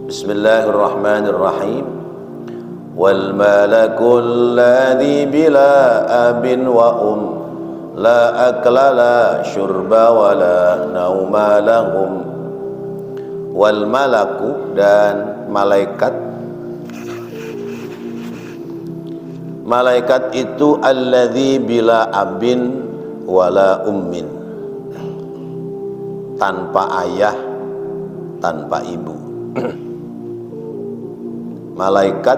Bismillahirrahmanirrahim. Wal malakul ladzi bila abin wa la akla la syurba wa la nauma lahum. Wal malaku, dan malaikat. Malaikat itu alladzi bila abin wala ummin, tanpa ayah, tanpa ibu. Malaikat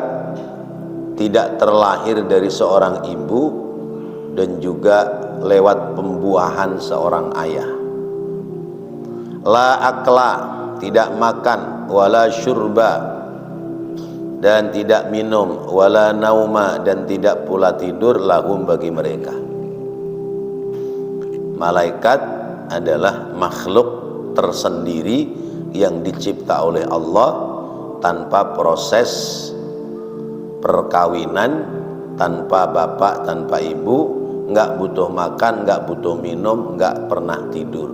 tidak terlahir dari seorang ibu dan juga lewat pembuahan seorang ayah. La akla, tidak makan, wala syurba, dan tidak minum, wala nauma, dan tidak pula tidur, lahum, bagi mereka. Malaikat adalah makhluk tersendiri yang dicipta oleh Allah tanpa proses perkawinan, tanpa bapak, tanpa ibu, nggak butuh makan, nggak butuh minum, nggak pernah tidur.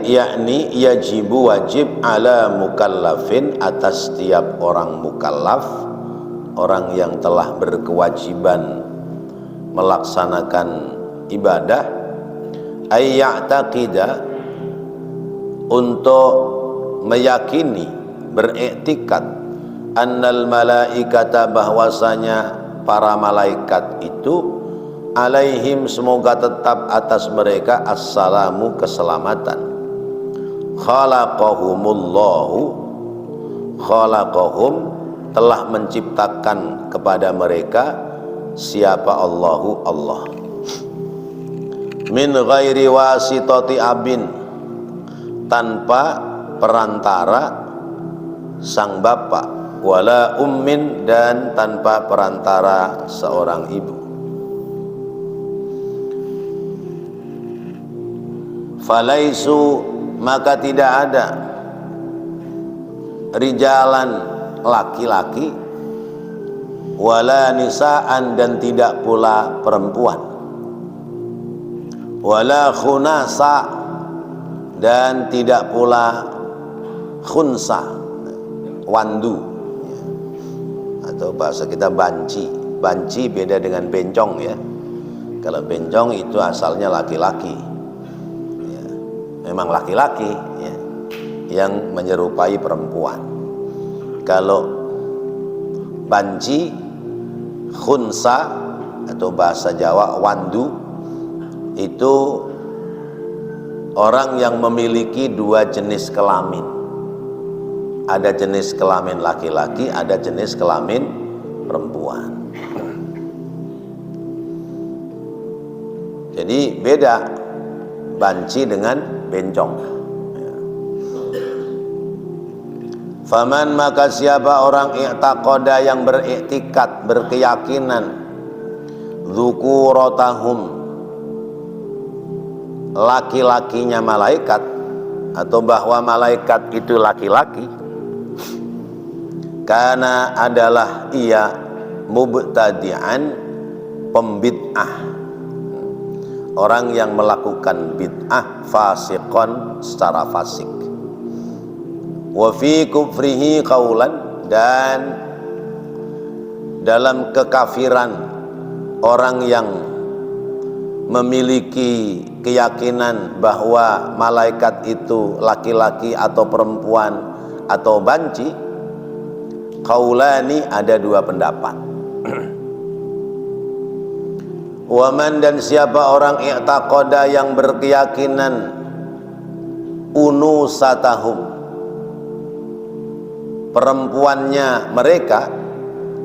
Yakni yajibu, wajib, ala mukallafin, atas setiap orang mukallaf, orang yang telah berkewajiban melaksanakan ibadah, ya'taqida, untuk meyakini, beriktikad, annal malaikata, bahwasanya para malaikat itu, alaihim, semoga tetap atas mereka, assalamu, keselamatan. Khalaqahumullahu, khalaqahum, telah menciptakan kepada mereka, siapa Allahu, Allah. Min ghairi wasitati abin, tanpa perantara sang bapak, wala ummin, dan tanpa perantara seorang ibu. Falaisu, maka tidak ada rijalan, laki-laki, wala nisaan, dan tidak pula perempuan, wala khunasa, dan tidak pula khunsa, wandu, atau bahasa kita banci. Banci beda dengan bencong ya. Kalau bencong itu asalnya laki-laki, memang laki-laki ya, yang menyerupai perempuan. Kalau banci, khunsa, atau bahasa Jawa wandu, itu orang yang memiliki dua jenis kelamin. Ada jenis kelamin laki-laki, ada jenis kelamin perempuan. Jadi beda banci dengan bencong. Faman, maka siapa orang i'taqada, yang beriktikad, berkeyakinan, dzukuratahum, laki-lakinya malaikat, atau bahwa malaikat itu laki-laki, karena adalah ia mubtadi'an, pembid'ah, orang yang melakukan bid'ah, fasiqon, secara fasik, wa fi kufrihi qaulan, dan dalam kekafiran orang yang memiliki keyakinan bahwa malaikat itu laki-laki atau perempuan atau banci, qaulani, ada dua pendapat. Waman, dan siapa orang i'taqada, yang berkeyakinan, unusatahum, perempuannya mereka,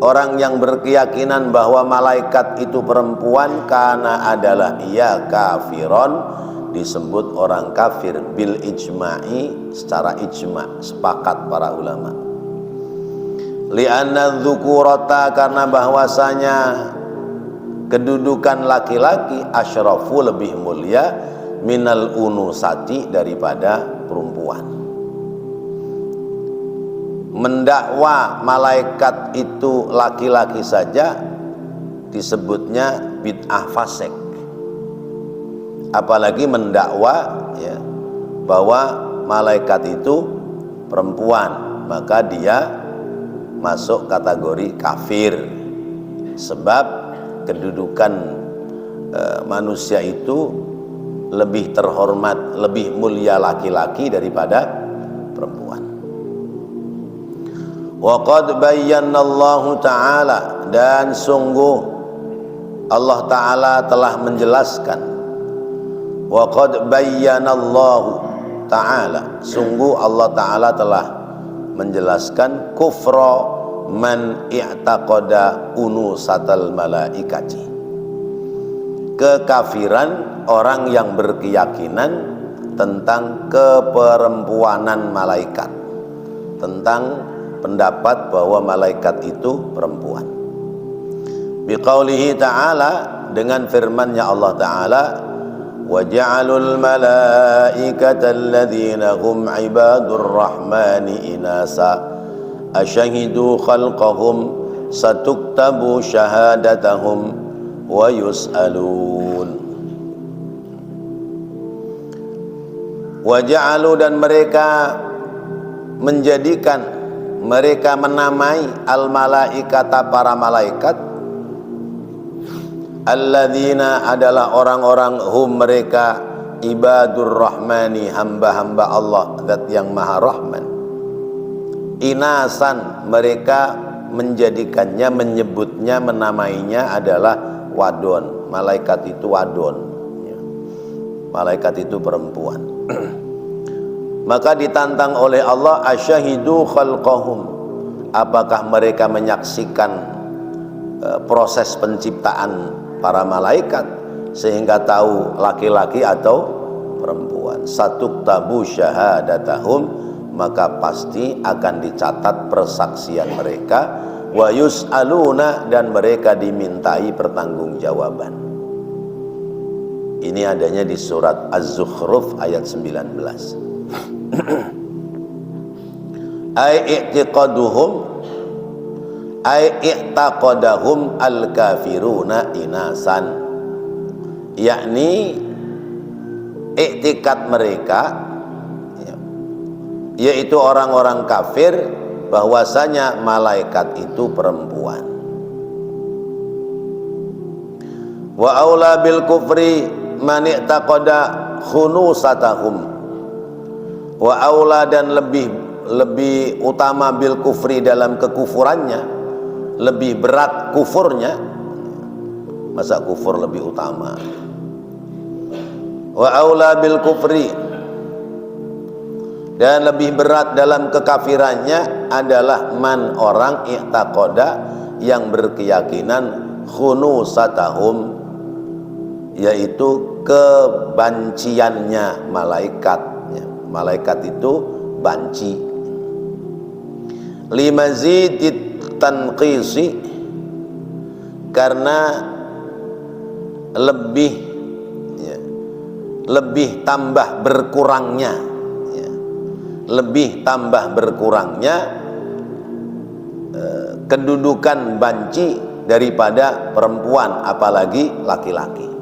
orang yang berkeyakinan bahwa malaikat itu perempuan, karena adalah ia kafiron, disebut orang kafir, bil ijma'i, secara ijma', sepakat para ulama. Li'anna dzukurata, karena bahwasanya kedudukan laki-laki, asyrafu, lebih mulia, minal unusati, daripada perempuan. Mendakwa malaikat itu laki-laki saja disebutnya bid'ah fasik, apalagi mendakwa ya, bahwa malaikat itu perempuan, maka dia masuk kategori kafir. Sebab kedudukan manusia itu lebih terhormat, lebih mulia laki-laki daripada perempuan. Wa qad bayyana Allah Ta'ala, dan sungguh Allah Ta'ala telah menjelaskan. Wa qad bayyana Allah Ta'ala, sungguh Allah Ta'ala telah menjelaskan kufra man i'taqada unusatal malaikati, kekafiran orang yang berkeyakinan tentang keperempuanan malaikat, tentang pendapat bahwa malaikat itu perempuan. Biqaulihi ta'ala, dengan firman-Nya Allah Ta'ala, wa ja'alul malaikata alladhina hum ibadur rahmani inasa asyahidu khalqahum satuktabu syahadatahum wa yus'alun. Wa ja'alu, dan mereka menjadikan, mereka menamai al malaikata, para malaikat, alladzina, adalah orang-orang, hum, mereka, ibadur rahmani, hamba-hamba Allah, zat yang maha rahman, inasan, mereka menjadikannya, menyebutnya, menamainya adalah wadon. Malaikat itu wadon, malaikat itu perempuan. Maka ditantang oleh Allah, asyahidu khalqahum, apakah mereka menyaksikan proses penciptaan para malaikat sehingga tahu laki-laki atau perempuan. Satuktabu syahadatahum, maka pasti akan dicatat persaksian mereka. Wa yus'aluna, dan mereka dimintai pertanggungjawaban. Ini adanya di surat Az-Zukhruf ayat 19. Ai i'tiqaduhum, ai i'taqadahum al-kafiruna inasan, yakni i'tikad mereka, yaitu orang-orang kafir, bahwasanya malaikat itu perempuan. Wa aula bil kufri man i'taqada khunusatahum, wa aula, dan lebih utama bil kufri, dalam kekufurannya, lebih berat kufurnya. Masa kufur lebih utama? Wa aula bil kufri, dan lebih berat dalam kekafirannya adalah man, orang, i'taqada, yang berkeyakinan, khunusatahum, yaitu kebanciannya malaikat. Malaikat itu banci. Limazidit tanqisi, karena lebih tambah berkurangnya, lebih tambah berkurangnya kedudukan banci daripada perempuan, apalagi laki-laki.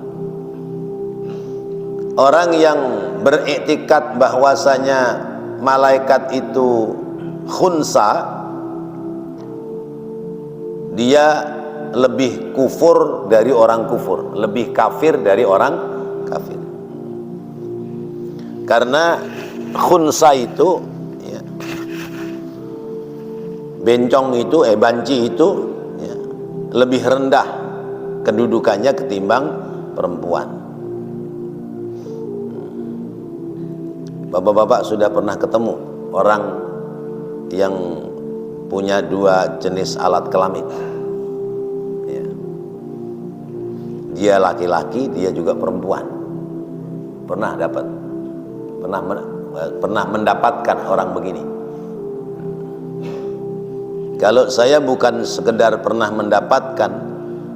Orang yang beriktikad bahwasanya malaikat itu khunsa, dia lebih kufur dari orang kufur, lebih kafir dari orang kafir. Karena khunsa itu, ya, bencong itu, banci itu, ya, lebih rendah kedudukannya ketimbang perempuan. Bapak-bapak sudah pernah ketemu orang yang punya dua jenis alat kelamin, ya. Dia laki-laki, dia juga perempuan. Pernah dapat? Pernah mendapatkan orang begini? Kalau saya bukan sekedar pernah mendapatkan,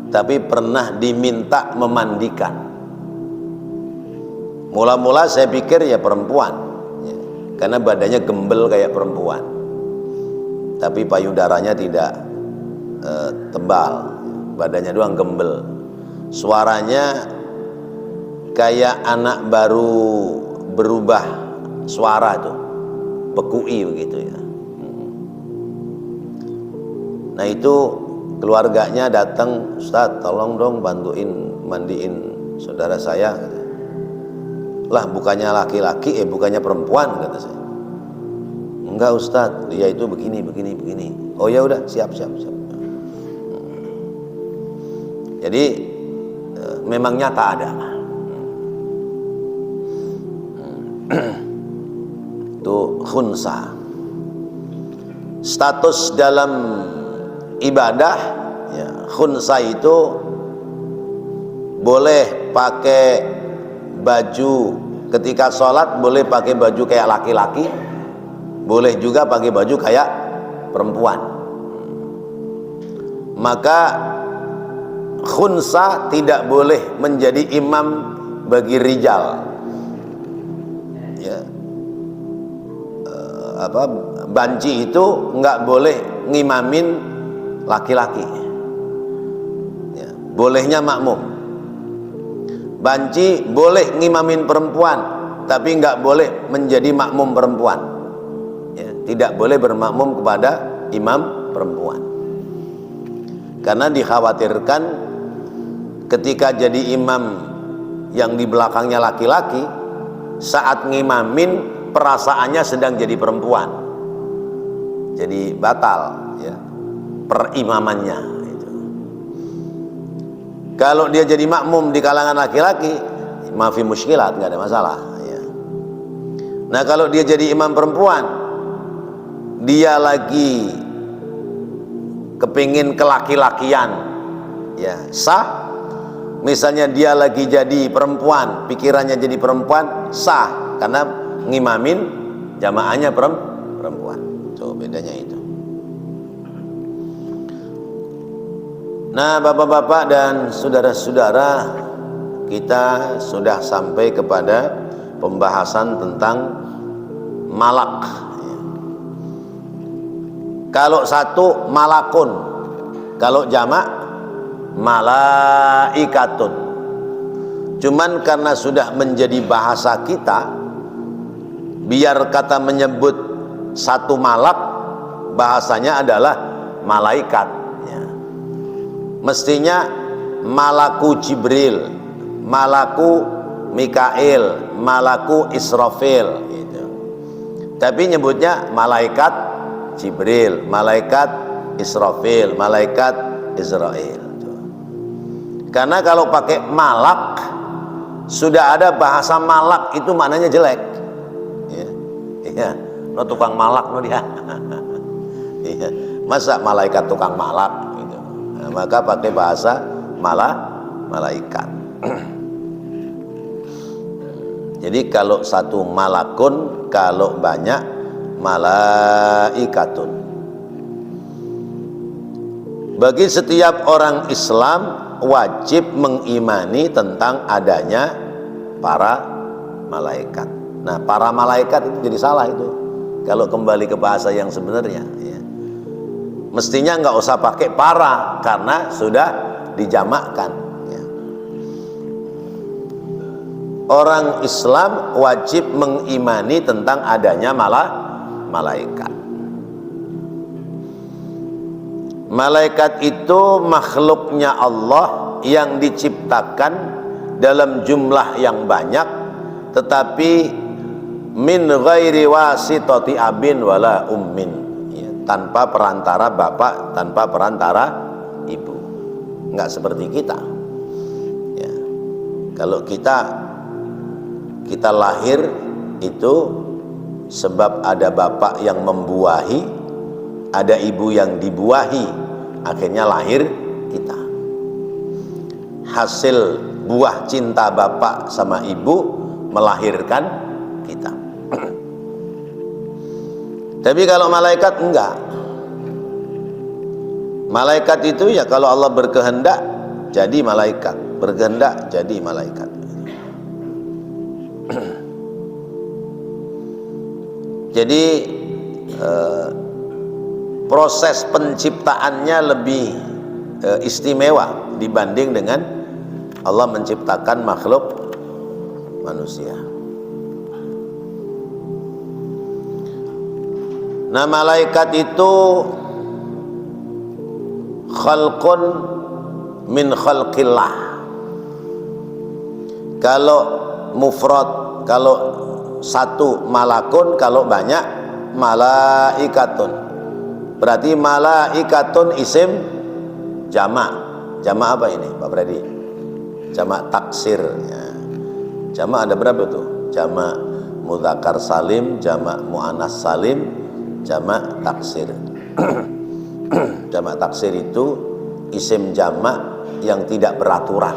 tapi pernah diminta memandikan. Mula-mula saya pikir ya perempuan, ya, karena badannya gembel kayak perempuan, tapi payudaranya tidak tebal, badannya doang gembel. Suaranya kayak anak baru berubah suara tuh, bekui begitu ya. Nah itu keluarganya datang, Ustaz tolong dong bantuin mandiin saudara saya. Lah bukannya laki-laki, bukannya perempuan, kata saya. Enggak Ustaz, dia itu begini. Oh ya udah, siap. Jadi memang nyata ada. Itu khunsa. Status dalam ibadah ya, khunsa itu boleh pakai baju ketika sholat, boleh pakai baju kayak laki-laki, boleh juga pakai baju kayak perempuan. Maka khunsa tidak boleh menjadi imam bagi rijal ya. Banci itu nggak boleh ngimamin laki-laki ya, bolehnya makmum. Banci boleh ngimamin perempuan, tapi nggak boleh menjadi makmum perempuan ya, tidak boleh bermakmum kepada imam perempuan, karena dikhawatirkan ketika jadi imam yang di belakangnya laki-laki, saat ngimamin perasaannya sedang jadi perempuan, jadi batal ya perimamannya itu. Kalau dia jadi makmum di kalangan laki-laki, mafi muskilat, nggak ada masalah ya. Nah kalau dia jadi imam perempuan, dia lagi kepingin kelaki-lakian ya, sah. Misalnya dia lagi jadi perempuan, pikirannya jadi perempuan, sah, karena ngimamin jamaahnya perempuan. So bedanya itu. Nah bapak-bapak dan saudara-saudara, kita sudah sampai kepada pembahasan tentang malak. Kalau satu malakun, kalau jamak malaikatun. Cuman karena sudah menjadi bahasa kita, biar kata menyebut satu malak bahasanya adalah malaikat ya. Mestinya malaku Jibril, malaku Mikail, malaku Israfil gitu. Tapi nyebutnya malaikat Jibril, malaikat Israfil, malaikat Israel. Karena kalau pakai malak, sudah ada bahasa malak itu maknanya jelek ya, no tukang malak no dia ya. Masa malaikat tukang malak gitu. Nah, maka pakai bahasa malaikat. Jadi kalau satu malakun, kalau banyak malaikatun. Bagi setiap orang Islam wajib mengimani tentang adanya para malaikat. Nah para malaikat itu jadi salah itu kalau kembali ke bahasa yang sebenarnya ya. Mestinya nggak usah pakai para, karena sudah dijamakkan ya. Orang Islam wajib mengimani tentang adanya malaikat. Malaikat itu makhluknya Allah yang diciptakan dalam jumlah yang banyak, tetapi min ghairi wasitati abin wala ummin ya, tanpa perantara bapak, tanpa perantara ibu. Enggak seperti kita ya. Kalau kita lahir itu sebab ada bapak yang membuahi, ada ibu yang dibuahi, akhirnya lahir kita. Hasil buah cinta bapak sama ibu melahirkan kita. Tapi kalau malaikat enggak. Malaikat itu ya kalau Allah berkehendak jadi malaikat, berkehendak jadi malaikat. Jadi proses penciptaannya lebih istimewa dibanding dengan Allah menciptakan makhluk manusia. Nah, malaikat itu khalqun min khalqillah. Kalau mufrad, kalau satu malakun, kalau banyak malaikatun. Berarti malaikatun isim jamak. Jamak apa ini, Pak Freddy? Jamak taksir ya. Jamak ada berapa tuh? Jamak mudzakkar salim, jamak muannas salim, jamak taksir. Jamak taksir itu isim jamak yang tidak beraturan.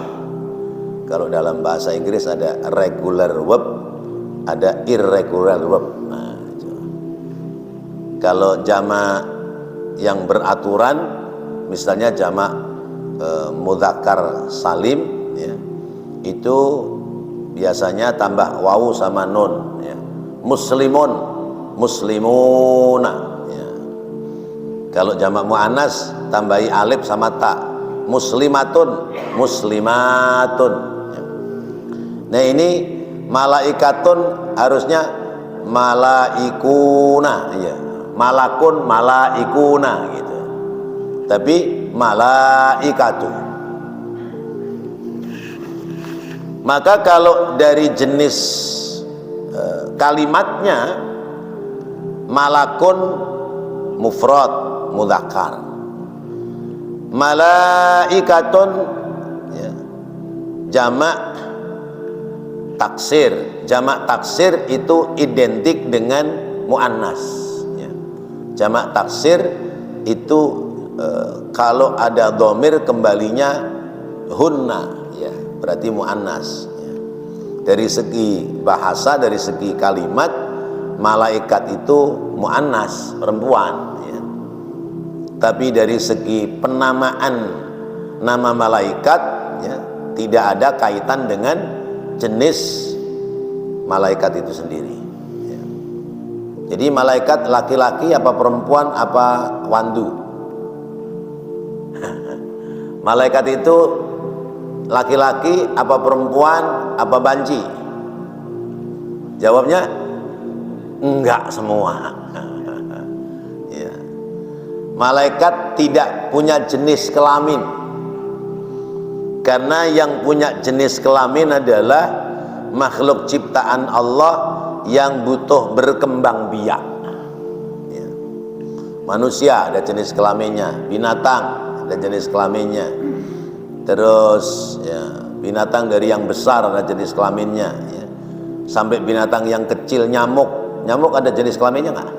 Kalau dalam bahasa Inggris ada regular verb, ada irregular verb. Nah, kalau jamak yang beraturan, misalnya jamak mudzakkar salim ya, itu biasanya tambah wawu sama nun ya. Muslimun, muslimuna ya. Kalau jamak muannas tambahi alif sama ta. Muslimatun, muslimatun ya. Nah, ini malaikatun harusnya malaikuna ya. Malakun, malaikuna gitu. Tapi malaikatu. Maka kalau dari jenis kalimatnya, malakun mufrad mudzakkar, malaikatun ya, jamak taksir. Jamak taksir itu identik dengan muannas ya. Jamak taksir itu kalau ada dhamir kembalinya hunna ya, berarti muannas ya. Dari segi bahasa, dari segi kalimat, malaikat itu muannas, perempuan ya. Tapi dari segi penamaan nama malaikat ya, tidak ada kaitan dengan jenis malaikat itu sendiri ya. Jadi malaikat laki-laki apa perempuan apa wandu? Malaikat itu laki-laki apa perempuan apa banci? Jawabnya enggak semua. Ya. Malaikat tidak punya jenis kelamin, karena yang punya jenis kelamin adalah makhluk ciptaan Allah yang butuh berkembang biak ya. Manusia ada jenis kelaminnya, binatang ada jenis kelaminnya, terus ya, binatang dari yang besar ada jenis kelaminnya ya. Sampai binatang yang kecil, nyamuk ada jenis kelaminnya nggak?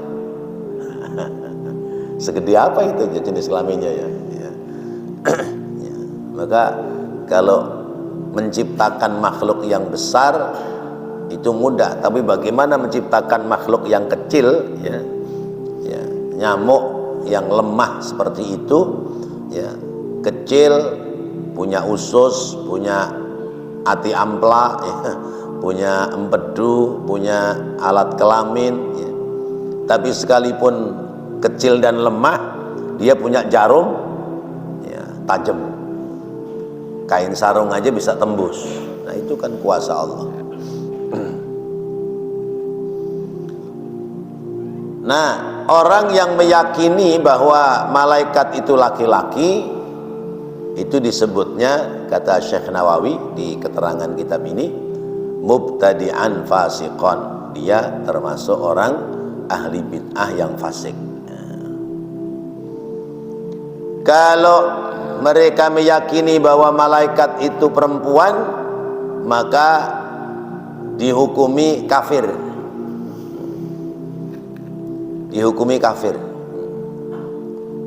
Segede apa itu jenis kelaminnya ya, ya. Ya. Maka kalau menciptakan makhluk yang besar itu mudah, tapi bagaimana menciptakan makhluk yang kecil ya, ya, nyamuk yang lemah seperti itu ya, kecil, punya usus, punya ati ampla ya, punya empedu, punya alat kelamin ya. Tapi sekalipun kecil dan lemah, dia punya jarum ya, tajam, kain sarung aja bisa tembus. Nah, itu kan kuasa Allah. Nah, orang yang meyakini bahwa malaikat itu laki-laki, itu disebutnya, kata Syekh Nawawi di keterangan kitab ini, mubtadi'an fasiqon. Dia termasuk orang ahli bid'ah yang fasik. Kalau mereka meyakini bahwa malaikat itu perempuan, maka dihukumi kafir. Dihukumi kafir.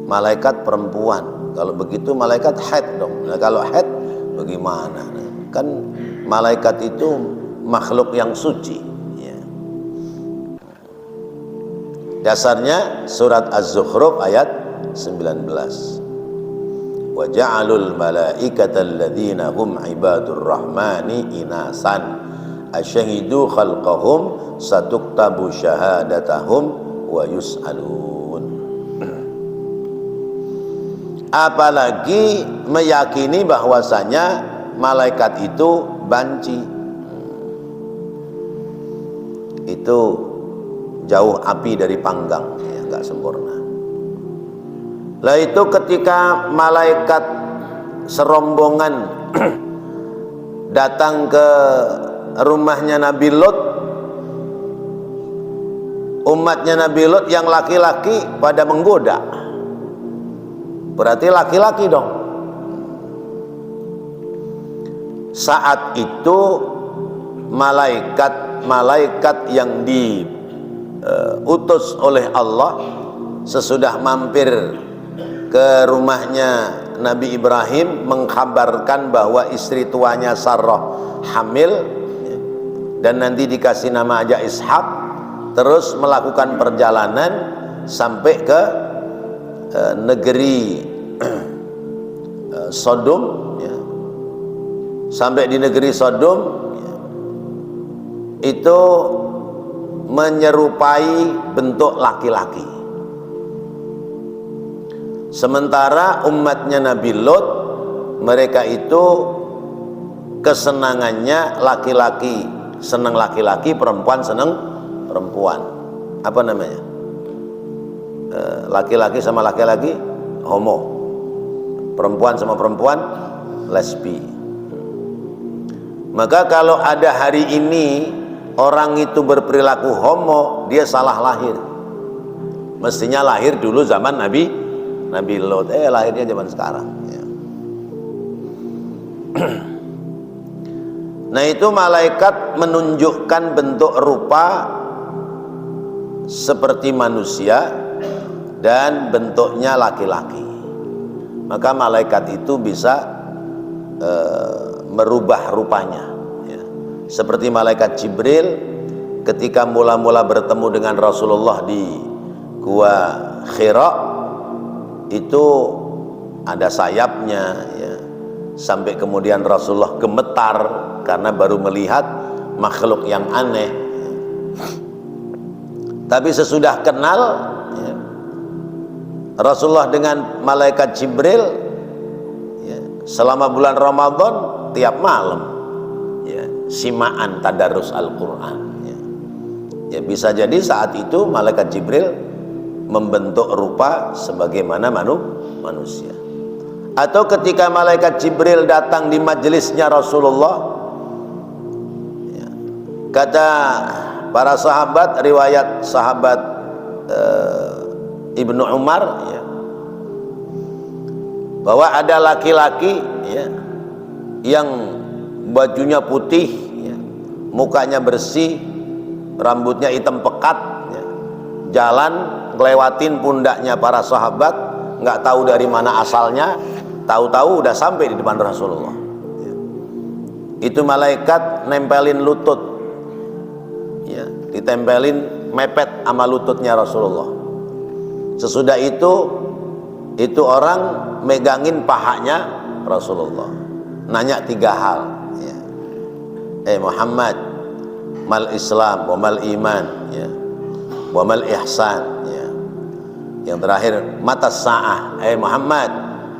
Malaikat perempuan, kalau begitu malaikat haid dong. Nah, kalau haid bagaimana? Kan malaikat itu makhluk yang suci ya. Dasarnya surat Az-Zukhruf ayat 19. Wa ja'alul malaikata alladziina hum ibadur rahmani inasan asyahidu khalqahum satuktabu syahadatahum wa yus'alun. Apalagi meyakini bahwasanya malaikat itu banci, itu jauh api dari panggang ya. nggak sempurna. Lah itu ketika malaikat serombongan datang ke rumahnya Nabi Lot, umatnya Nabi Lot yang laki-laki pada menggoda. Berarti laki-laki dong. Saat itu malaikat yang diutus oleh Allah sesudah mampir ke rumahnya Nabi Ibrahim mengkabarkan bahwa istri tuanya Sarah hamil dan nanti dikasih nama aja Ishak, terus melakukan perjalanan sampai ke negeri Sodom ya. Sampai di negeri Sodom ya, itu menyerupai bentuk laki-laki. Sementara umatnya Nabi Lot, mereka itu kesenangannya laki-laki senang laki-laki, perempuan senang perempuan. Apa namanya? Laki-laki sama laki-laki homo, perempuan sama perempuan lesbi. Maka kalau ada hari ini orang itu berperilaku homo, dia salah lahir. Mestinya lahir dulu zaman Nabi Lot, lahirnya zaman sekarang ya. Nah itu malaikat menunjukkan bentuk rupa seperti manusia dan bentuknya laki-laki. Maka malaikat itu bisa merubah rupanya ya. Seperti malaikat Jibril ketika mula-mula bertemu dengan Rasulullah di Gua Hira, itu ada sayapnya ya. Sampai kemudian Rasulullah gemetar karena baru melihat makhluk yang aneh ya. Tapi sesudah kenal ya, Rasulullah dengan malaikat Jibril ya, selama bulan Ramadan tiap malam ya, simaan tadarus Al-Quran ya. Ya bisa jadi saat itu malaikat Jibril membentuk rupa sebagaimana manusia. Atau ketika malaikat Jibril datang di majelisnya Rasulullah ya, kata para sahabat, riwayat sahabat Ibnu Umar ya, bahwa ada laki-laki ya, yang bajunya putih ya, mukanya bersih, rambutnya hitam pekat ya, jalan ngelewatin pundaknya para sahabat, nggak tahu dari mana asalnya, tahu-tahu udah sampai di depan Rasulullah ya. Itu malaikat nempelin lutut ya, ditempelin mepet sama lututnya Rasulullah. Sesudah itu orang megangin pahanya Rasulullah, nanya 3 hal ya. Muhammad, mal Islam wa mal iman ya, wa mal ihsan ya. Yang terakhir, mata sa'ah. Muhammad,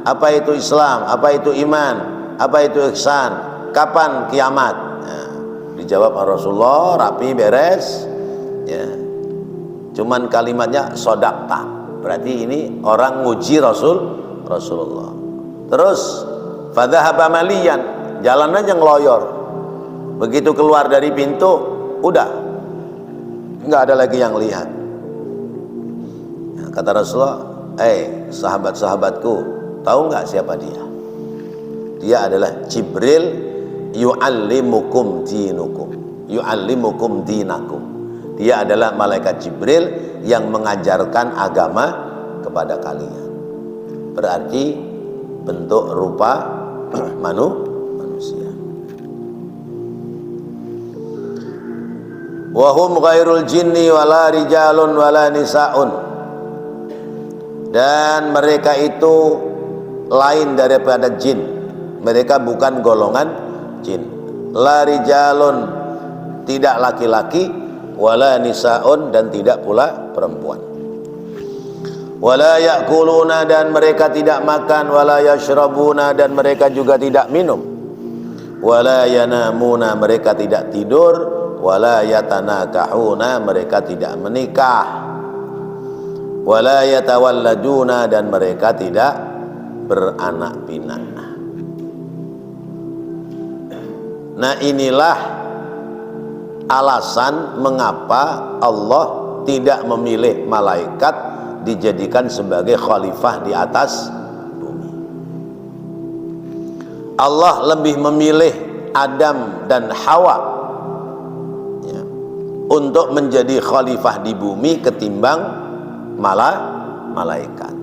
apa itu Islam, apa itu iman, apa itu ihsan, kapan kiamat ya. Dijawab Rasulullah rapi beres ya. Cuman kalimatnya sodakta, berarti ini orang nguji Rasulullah. Terus fadhahaba maliyan, jalan aja ngeloyor. Begitu keluar dari pintu udah nggak ada lagi yang lihat. Kata Rasulullah, sahabat-sahabatku, tahu nggak siapa dia? Dia adalah Jibril, yu'allimukum dinukum, yu'allimukum dinakum. Dia adalah malaikat Jibril yang mengajarkan agama kepada kalian. Berarti bentuk rupa manusia. Wahum ghairul jinni wala rijalun wala nisaun. Dan mereka itu lain daripada jin. Mereka bukan golongan jin. La rijalun, tidak laki-laki, wala nisaun, dan tidak pula perempuan. Wala ya'kuluna, dan mereka tidak makan, wala yashrabuna, dan mereka juga tidak minum. Wala yanamuna, mereka tidak tidur, wala yatanakahuna, mereka tidak menikah. wala yatawalladuna, dan mereka tidak beranak pinak. Nah, inilah alasan mengapa Allah tidak memilih malaikat dijadikan sebagai khalifah di atas bumi. Allah lebih memilih Adam dan Hawa ya, untuk menjadi khalifah di bumi ketimbang malaikat.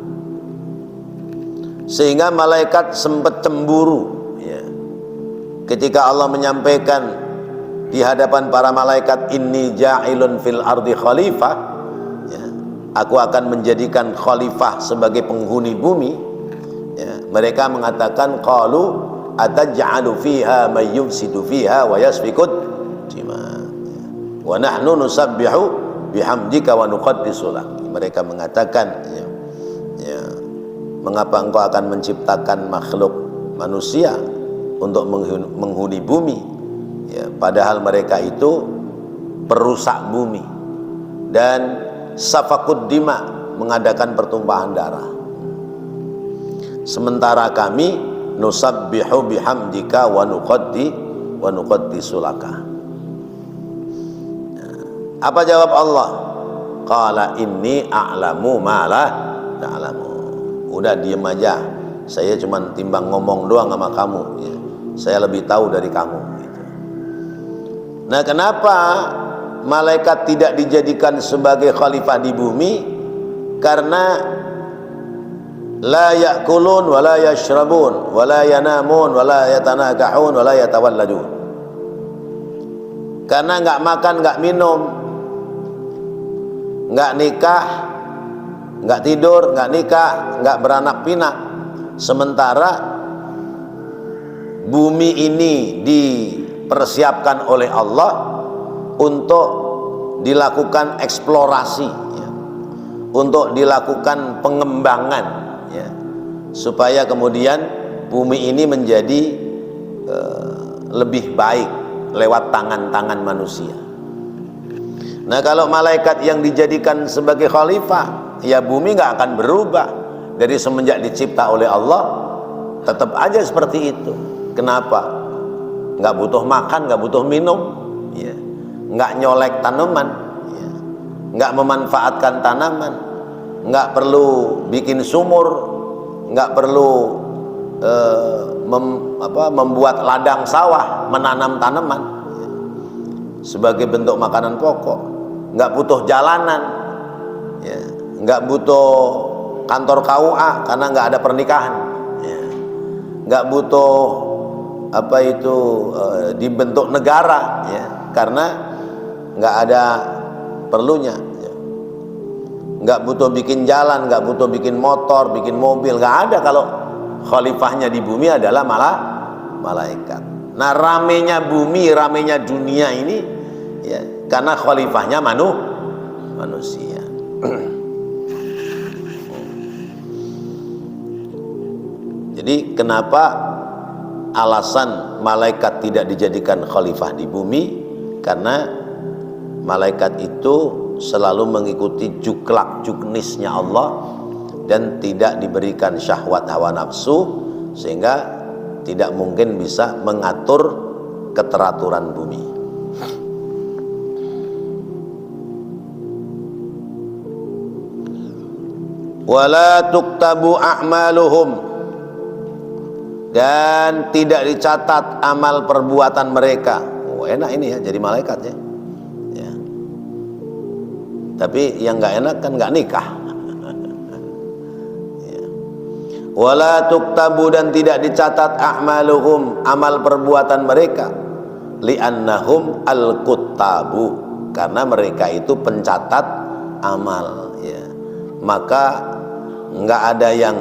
Sehingga malaikat sempat cemburu ya, ketika Allah menyampaikan di hadapan para malaikat, inni ja'ilun fil ardi khalifah ya, aku akan menjadikan khalifah sebagai penghuni bumi ya, mereka mengatakan qalu ataj'alu fiha may yufsidu fiha wa yasfikut dima ya, wa nahnu nusabbihu bihamdika wa nuqaddisu lak. Mereka mengatakan ya, ya, mengapa engkau akan menciptakan makhluk manusia untuk menghuni bumi ya, padahal mereka itu perusak bumi dan safakud dima, mengadakan pertumpahan darah, sementara kami nusabbihu bihamdika wa nuqaddisu laka. Apa jawab Allah? Qala inni a'lamu ma la ta'lamu. Udah diem aja, saya cuma timbang ngomong doang sama kamu ya. Saya lebih tahu dari kamu gitu. Nah, kenapa malaikat tidak dijadikan sebagai khalifah di bumi? Karena la ya'kulun wa la yashrabun wa la yanamun wa la yatanakahun wa la yatawalladun. Karena nggak makan, nggak minum, nggak nikah, nggak tidur, nggak nikah, nggak beranak pinak. Sementara bumi ini dipersiapkan oleh Allah untuk dilakukan eksplorasi ya, untuk dilakukan pengembangan ya, supaya kemudian bumi ini menjadi lebih baik lewat tangan-tangan manusia. Nah, kalau malaikat yang dijadikan sebagai khalifah, ya bumi nggak akan berubah dari semenjak dicipta oleh Allah, tetap aja seperti itu. Kenapa? Nggak butuh makan, nggak butuh minum, ya. Nggak nyolek tanaman, ya. Nggak memanfaatkan tanaman, nggak perlu bikin sumur, nggak perlu membuat ladang sawah, menanam tanaman ya, sebagai bentuk makanan pokok. Nggak butuh jalanan, ya. Nggak butuh kantor KUA karena nggak ada pernikahan, ya. Nggak butuh dibentuk negara ya, karena nggak ada perlunya ya. Nggak butuh bikin jalan, nggak butuh bikin motor, bikin mobil, nggak ada kalau khalifahnya di bumi adalah malah malaikat. Nah, ramenya bumi, ramenya dunia ini ya, karena khalifahnya manusia. Jadi kenapa alasan malaikat tidak dijadikan khalifah di bumi? Karena malaikat itu selalu mengikuti juklak juknisnya Allah dan tidak diberikan syahwat hawa nafsu, sehingga tidak mungkin bisa mengatur keteraturan bumi. Wala tuktabu a'maluhum, dan tidak dicatat amal perbuatan mereka. Oh, enak ini ya jadi malaikat ya. Ya. Tapi yang nggak enak kan nggak nikah. Ya. Wala tuktabu, dan tidak dicatat a'maluhum, amal perbuatan mereka, li'annahum al-kuttabu, karena mereka itu pencatat amal ya. Maka nggak ada yang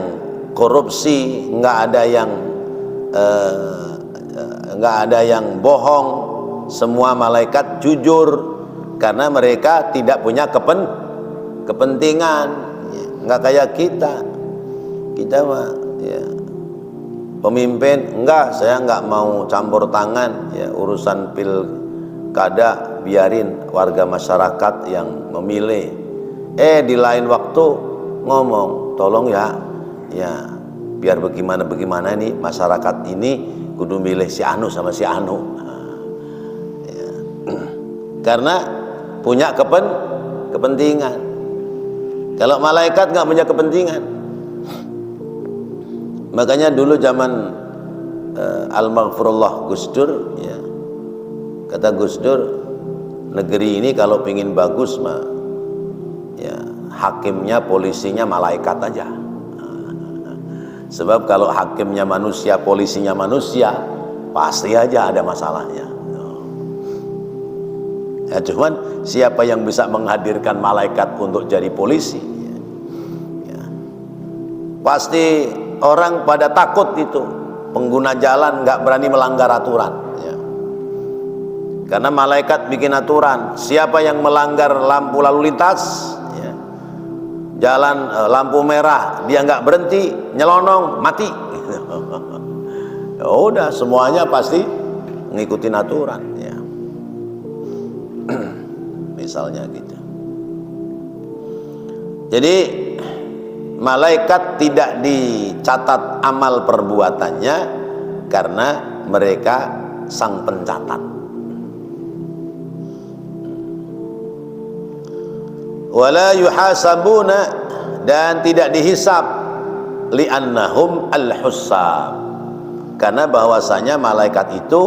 korupsi, nggak ada yang bohong, semua malaikat jujur karena mereka tidak punya kepentingan ya. Nggak kayak kita mah ya, pemimpin enggak, saya nggak mau campur tangan ya, urusan pilkada biarin warga masyarakat yang memilih. Di lain waktu ngomong, tolong ya biar bagaimana ini masyarakat ini kudu milih si anu sama si anu. Ya. Karena punya kepentingan. Kalau malaikat nggak punya kepentingan. Makanya dulu zaman Al-Maghfurullah Gus Dur, ya, kata Gus Dur, negeri ini kalau pingin bagus mah ya hakimnya polisinya malaikat aja. Sebab kalau hakimnya manusia polisinya manusia pasti aja ada masalahnya. Ya, cuman siapa yang bisa menghadirkan malaikat untuk jadi polisi, ya, pasti orang pada takut itu, pengguna jalan nggak berani melanggar aturan, ya. Karena malaikat bikin aturan, siapa yang melanggar lampu lalu lintas, ya, jalan lampu merah dia nggak berhenti, nyelonong, mati. Ya udah, semuanya pasti ngikutin aturan, ya. Misalnya gitu. Jadi malaikat tidak dicatat amal perbuatannya karena mereka sang pencatat. Wala yuhasabuna, dan tidak dihisab, li'annahum al-hussab, karena bahwasanya malaikat itu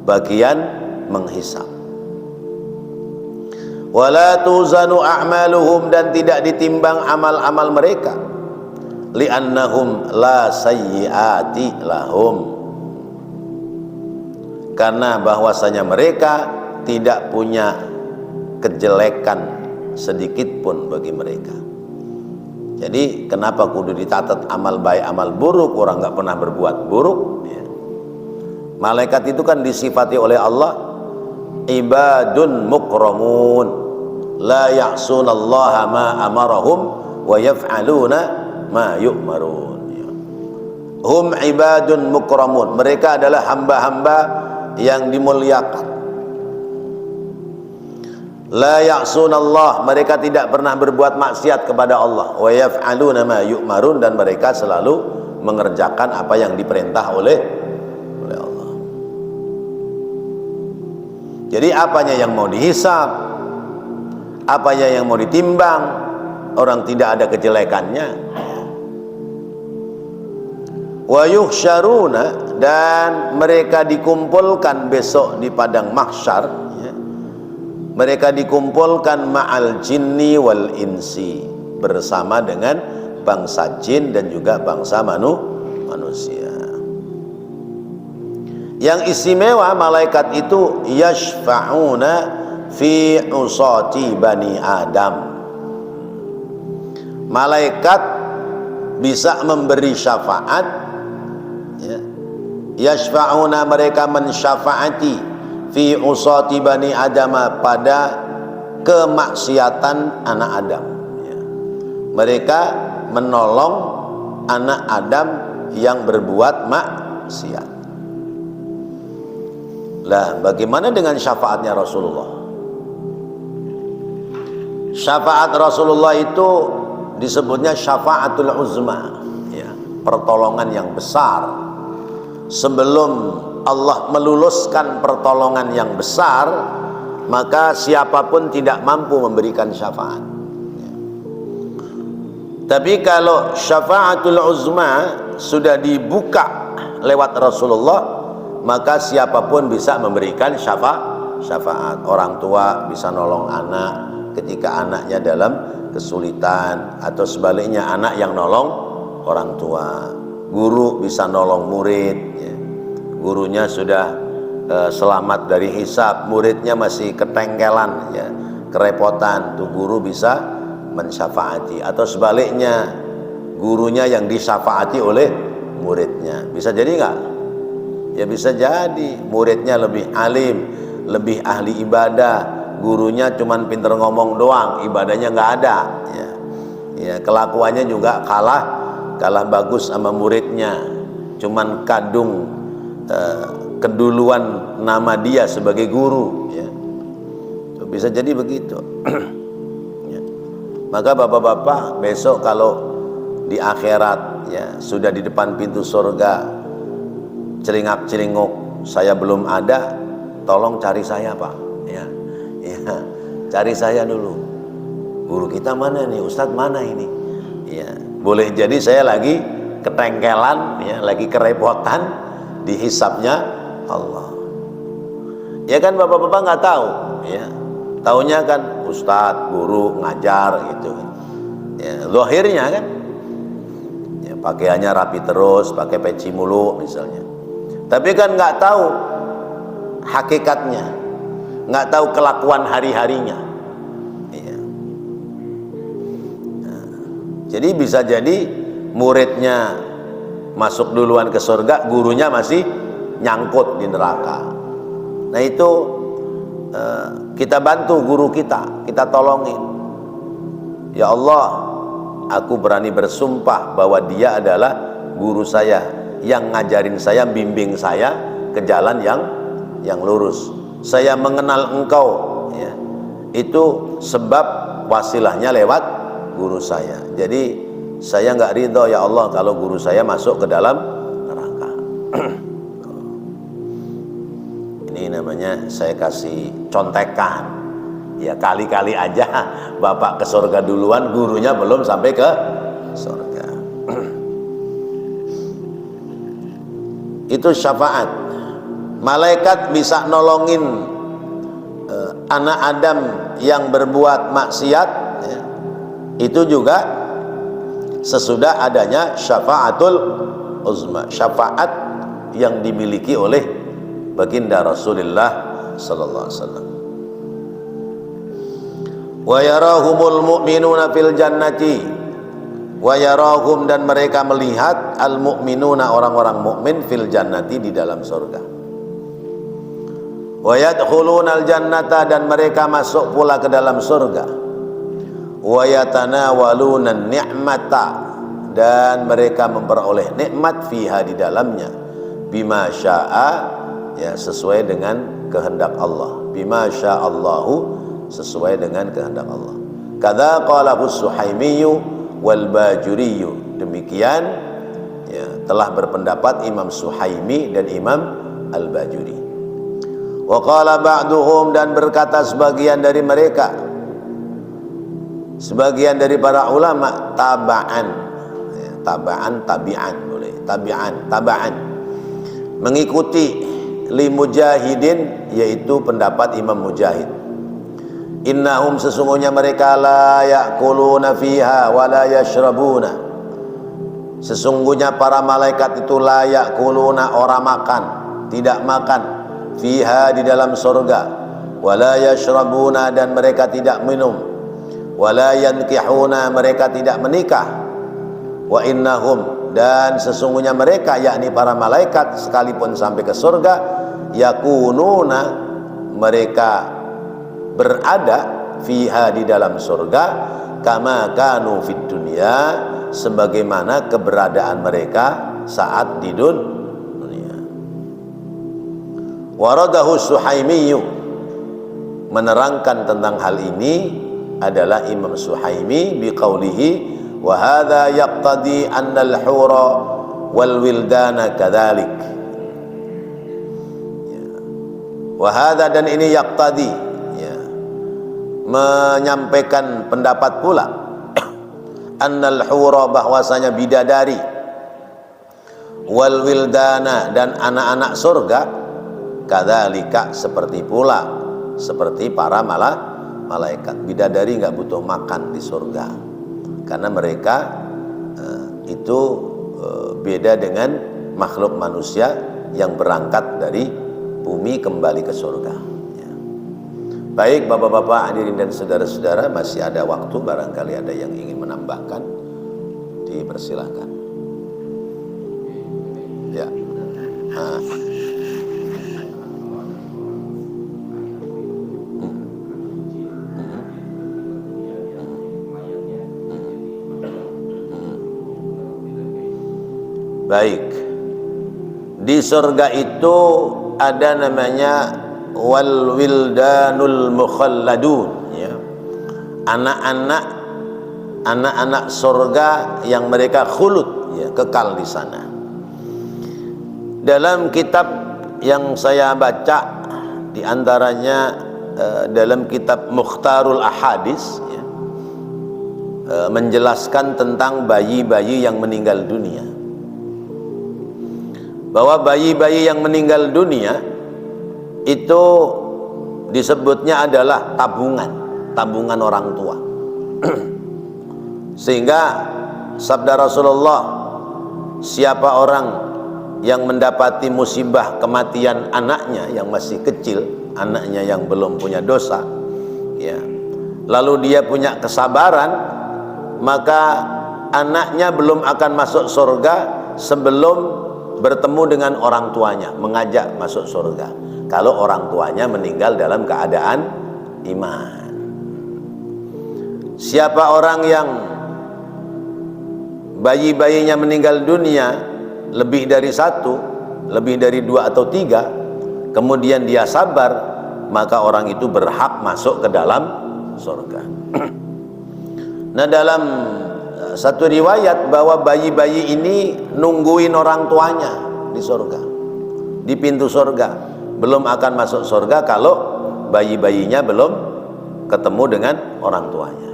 bagian menghisab. Wala tuzanu a'maluhum, dan tidak ditimbang amal-amal mereka, li'annahum la sayyiati lahum, karena bahwasanya mereka tidak punya kejelekan sedikit pun bagi mereka. Jadi kenapa kudu dicatat amal baik amal buruk, orang nggak pernah berbuat buruk, ya. Malaikat itu kan disifati oleh Allah ibadun mukramun la ya'sunallaha ma amarahum wa yaf'aluna ma yu'marun, ya. Hum ibadun mukramun, mereka adalah hamba-hamba yang dimuliakan. La ya'sunallah, mereka tidak pernah berbuat maksiat kepada Allah. Wa yaf'aluna ma yu'marun, dan mereka selalu mengerjakan apa yang diperintah oleh Allah. Jadi apanya yang mau dihisab, apanya yang mau ditimbang, orang tidak ada kejelekannya. Wa yuhsyaruna, dan mereka dikumpulkan besok di padang mahsyar. Mereka dikumpulkan ma'al jinni wal insi, bersama dengan bangsa jin dan juga bangsa manusia. Yang istimewa malaikat itu yashfa'una fi usati bani Adam. Malaikat bisa memberi syafaat, ya. Yashfa'una, mereka mensyafaati fi usati bani Adam, pada kemaksiatan anak Adam, ya. Mereka menolong anak Adam yang berbuat maksiat. Lah, bagaimana dengan syafaatnya Rasulullah? Syafaat Rasulullah itu disebutnya syafaatul uzma, ya, pertolongan yang besar. Sebelum Allah meluluskan pertolongan yang besar, maka siapapun tidak mampu memberikan syafaat, ya. Tapi kalau syafaatul uzma sudah dibuka lewat Rasulullah, maka siapapun bisa memberikan syafaat. Orang tua bisa nolong anak ketika anaknya dalam kesulitan, atau sebaliknya anak yang nolong orang tua. Guru bisa nolong murid, ya. Gurunya sudah selamat dari hisab, muridnya masih ketengkelan, ya, kerepotan, tuh guru bisa mensyafaati. Atau sebaliknya, gurunya yang disyafaati oleh muridnya. Bisa jadi nggak? Ya bisa jadi. Muridnya lebih alim, lebih ahli ibadah, gurunya cuman pinter ngomong doang, ibadahnya nggak ada, ya. Ya, kelakuannya juga kalah bagus sama muridnya, cuman kadung keduluan nama dia sebagai guru, ya. Bisa jadi begitu. Ya. Maka bapak-bapak besok kalau di akhirat ya sudah di depan pintu surga, celingak-celinguk saya belum ada, tolong cari saya Pak ya. Ya, cari saya dulu. Guru kita mana nih? Ustadz mana ini? Ya, boleh jadi saya lagi ketengkelan ya, lagi kerepotan dihisapnya Allah. Ya kan bapak-bapak nggak tahu ya. Taunya kan ustadz, guru, ngajar gitu kan. Ya, zahirnya kan. Ya, pakaiannya rapi terus, pakai peci mulu misalnya. Tapi kan nggak tahu hakikatnya, nggak tahu kelakuan hari-harinya. Ya. Nah, jadi bisa jadi muridnya masuk duluan ke surga, gurunya masih nyangkut di neraka. Nah itu kita bantu guru kita tolongin. Ya Allah, aku berani bersumpah bahwa dia adalah guru saya yang ngajarin saya, bimbing saya ke jalan yang lurus. Saya mengenal engkau ya, itu sebab wasilahnya lewat guru saya. Jadi saya nggak ridho ya Allah kalau guru saya masuk ke dalam neraka. Ini namanya saya kasih contekan ya, kali-kali aja bapak ke surga duluan, gurunya belum sampai ke surga. Itu syafaat. Malaikat bisa nolongin anak Adam yang berbuat maksiat ya. Itu juga sesudah adanya syafaatul uzma, syafaat yang dimiliki oleh baginda Rasulullah sallallahu alaihi wasallam. Wa yarahumul mu'minuna fil jannati, wa yarahum, dan mereka melihat al mu'minuna, orang-orang mukmin, fil jannati, di dalam surga. Wa yadkhulunal jannata, dan mereka masuk pula ke dalam surga. Wa yatanawaluna ni'mata, dan mereka memperoleh nikmat fiha, di dalamnya, bima syaa, ya sesuai dengan kehendak Allah, bima sya'allahu, sesuai dengan kehendak Allah. Kadza qalahu Suhaimiyyu wal Bajuriyyu, demikian ya telah berpendapat Imam Suhaimi dan Imam Al-Bajuri. Wa qala ba'duhum, dan berkata sebagian dari mereka, sebagian dari para ulama, taba'an ya, taba'an, tabi'an, boleh tabi'an, taba'an, mengikuti li Mujahidin, yaitu pendapat Imam Mujahid. Innahum, sesungguhnya mereka, la ya'kuluna fiha wa la yashrabuna, sesungguhnya para malaikat itu la ya'kuluna, orang makan, tidak makan, fiha, di dalam surga, wa la yashrabuna, dan mereka tidak minum, wa la yankihuna, mereka tidak menikah, wa innahum, dan sesungguhnya mereka, yakni para malaikat, sekalipun sampai ke surga, yakununa, mereka berada fiha, di dalam surga, kama kanu fid dunya, sebagaimana keberadaan mereka saat di dunia. Waradahu Suhaimiyyu, menerangkan tentang hal ini adalah Imam Suhaimi biqaulihi, wa hadza yaqtadi anna al-hura wal wildana kadzalik. Wa hadza, dan ini yaqtadi, menyampaikan pendapat pula, annal hura, bahwasanya bidadari, wal wildana, dan anak-anak surga, kadzalika, seperti pula, seperti para malaikat. Bidadari nggak butuh makan di surga, karena mereka itu beda dengan makhluk manusia yang berangkat dari bumi kembali ke surga. Baik bapak-bapak, hadirin dan saudara-saudara, masih ada waktu, barangkali ada yang ingin menambahkan, dipersilahkan. Ya. Baik. Di surga itu ada namanya wal wildanul mukhalladun ya. Anak-anak anak-anak surga yang mereka khulud, ya, kekal di sana. Dalam kitab yang saya baca, di antaranya dalam kitab Mukhtarul Ahadis, ya, menjelaskan tentang bayi-bayi yang meninggal dunia, bahwa bayi-bayi yang meninggal dunia itu disebutnya adalah tabungan orang tua. Sehingga sabda Rasulullah, siapa orang yang mendapati musibah kematian anaknya yang masih kecil, anaknya yang belum punya dosa, ya, lalu dia punya kesabaran, maka anaknya belum akan masuk surga sebelum bertemu dengan orang tuanya, mengajak masuk surga, kalau orang tuanya meninggal dalam keadaan iman. Siapa orang yang bayi-bayinya meninggal dunia lebih dari satu, lebih dari 2 atau 3, kemudian dia sabar, maka orang itu berhak masuk ke dalam surga. Nah, dalam satu riwayat bahwa bayi-bayi ini nungguin orang tuanya di surga, di pintu surga, belum akan masuk surga kalau bayi-bayinya belum ketemu dengan orang tuanya.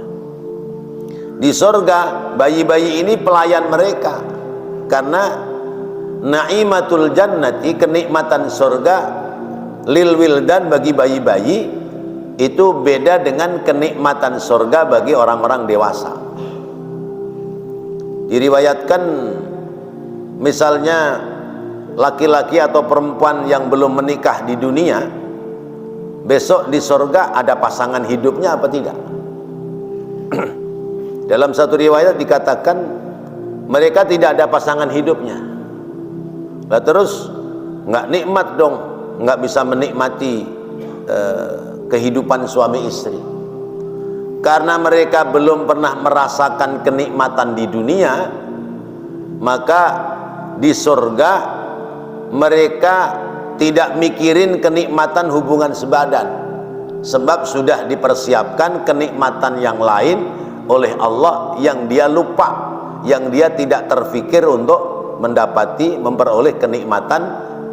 Di surga, bayi-bayi ini pelayan mereka, karena na'imatul jannati, kenikmatan surga, lil wildan, bagi bayi-bayi, itu beda dengan kenikmatan surga bagi orang-orang dewasa. Diriwayatkan misalnya laki-laki atau perempuan yang belum menikah di dunia, besok di surga ada pasangan hidupnya apa tidak? Dalam satu riwayat dikatakan mereka tidak ada pasangan hidupnya. Lah terus nggak nikmat dong, nggak bisa menikmati kehidupan suami istri, karena mereka belum pernah merasakan kenikmatan di dunia. Maka di surga mereka tidak mikirin kenikmatan hubungan sebadan, sebab sudah dipersiapkan kenikmatan yang lain oleh Allah yang dia lupa, yang dia tidak terfikir untuk mendapati, memperoleh kenikmatan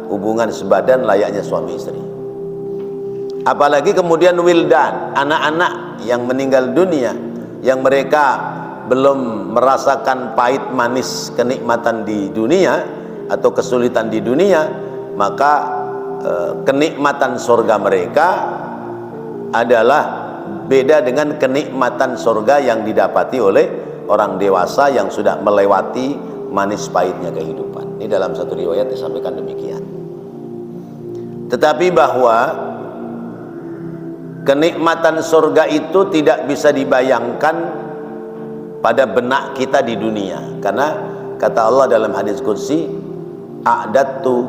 hubungan sebadan layaknya suami istri. Apalagi kemudian wildan, anak-anak yang meninggal dunia, yang mereka belum merasakan pahit manis kenikmatan di dunia atau kesulitan di dunia, maka kenikmatan surga mereka adalah beda dengan kenikmatan surga yang didapati oleh orang dewasa yang sudah melewati manis pahitnya kehidupan. Ini dalam satu riwayat disampaikan demikian. Tetapi bahwa kenikmatan surga itu tidak bisa dibayangkan pada benak kita di dunia, karena kata Allah dalam hadis qudsi, a'dattu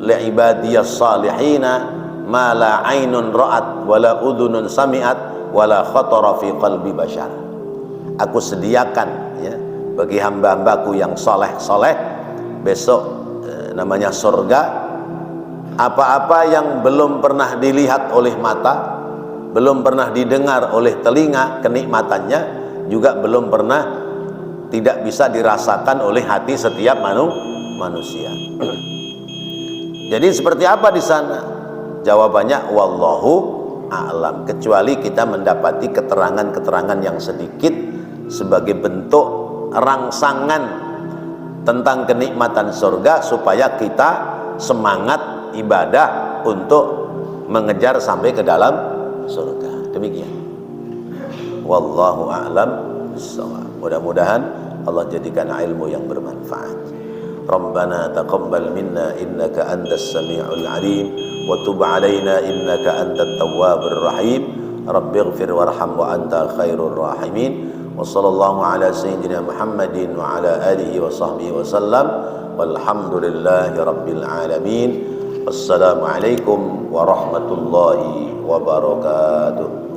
li'ibadiyas salihina ma la ainun ra'at wala udhunun sami'at wala khatara fi qalbi bashar. Aku sediakan, ya, bagi hamba-hambaku yang soleh-soleh besok namanya surga, apa-apa yang belum pernah dilihat oleh mata, belum pernah didengar oleh telinga kenikmatannya, juga belum pernah, tidak bisa dirasakan oleh hati setiap manusia. Jadi seperti apa di sana? Jawabannya wallahu a'lam, kecuali kita mendapati keterangan-keterangan yang sedikit sebagai bentuk rangsangan tentang kenikmatan surga, supaya kita semangat ibadah untuk mengejar sampai ke dalam surga. Demikian. Wallahu a'lam bissawab. Mudah-mudahan Allah jadikan ilmu yang bermanfaat. Rabbana taqabbal minna innaka antas sami'ul alim wa tub 'alaina innaka antat tawwabur rahim. Rabbighfir warham wa anta khairur rahimin. Wa sallallahu ala sayyidina Muhammadin wa ala alihi wa sahbihi wa sallam. Walhamdulillahi rabbil alamin. Wassalamu alaikum warahmatullahi wabarakatuh.